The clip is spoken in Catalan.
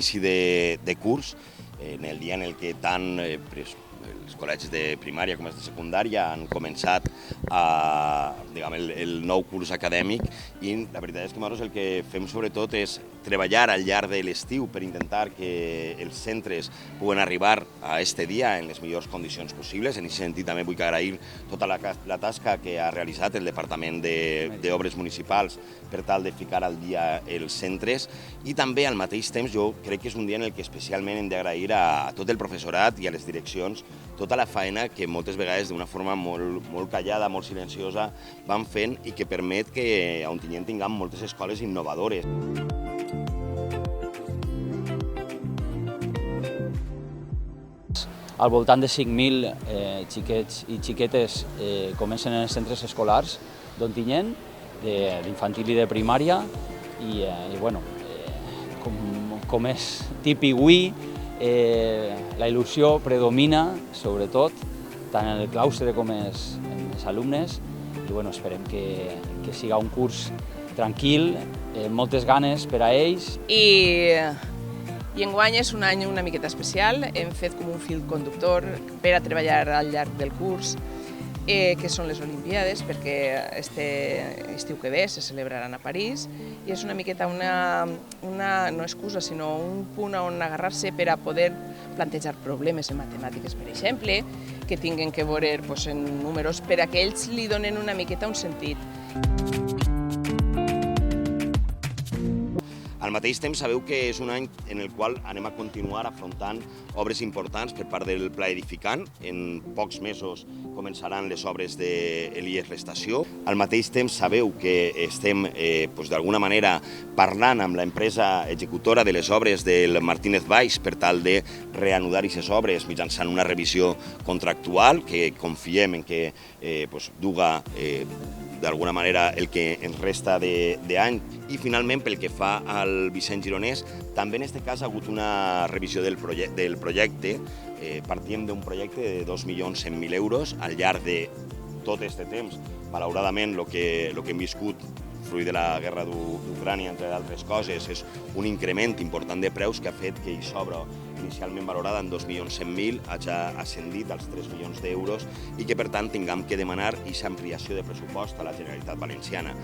inici de curs, en el dia en el que tant els col·legis de primària com els de secundària han començat el nou curs acadèmic, i la veritat és que nosaltres el que fem sobretot és treballar al llarg de l'estiu per intentar que els centres puguen arribar a aquest dia en les millors condicions possibles. En aquest sentit també vull agrair tota la tasca que ha realitzat el Departament d'Obres Municipals per tal de ficar al dia els centres, i també al mateix temps jo crec que és un dia en el que especialment hem d'agrair a tot el professorat i a les direccions tota la feina que moltes vegades d'una forma molt callada, molt silenciosa, van fent i que permet que a Ontinyent tinguem moltes escoles innovadores. Al voltant de 5.000 xiquets i xiquetes comencen en els centres escolars d'Ontinyent, d'infantil i de primària, i com és típic avui, la il·lusió predomina, sobretot, tant en el claustre com en els alumnes, i esperem que siga un curs tranquil, moltes ganes per a ells. I enguany és un any una miqueta especial. Hem fet com un fil conductor per a treballar al llarg del curs, que són les Olimpíades, perquè este estiu que ve se celebraran a París, i és una miqueta no excusa, sinó un punt on agarrar-se per a poder plantejar problemes en matemàtiques, per exemple, que tinguin que veure en números, per a que ells li donen una miqueta un sentit. Al mateix temps sabeu que és un any en el qual anem a continuar afrontant obres importants per part del Pla Edificant. En pocs mesos començaran les obres de l'IES l'estació. Al mateix temps sabeu que estem d'alguna manera parlant amb l'empresa executora de les obres del Martínez Valls per tal de reanudar aquestes obres mitjançant una revisió contractual que confiem en que duga d'alguna manera el que ens resta d'any. I finalment, pel que fa al Vicent Gironès, també en aquest cas ha hagut una revisió del projecte. Partíem d'un projecte de 2.100.000 euros al llarg de tot aquest temps. Malauradament, el que hem viscut fruit de la guerra d'Ucrània, entre d'altres coses, és un increment important de preus que ha fet que aquesta obra, inicialment valorada en 2.100.000, hagi ascendit als 3 milions d'euros i que, per tant, tinguem que demanar aquesta ampliació de pressupost a la Generalitat Valenciana.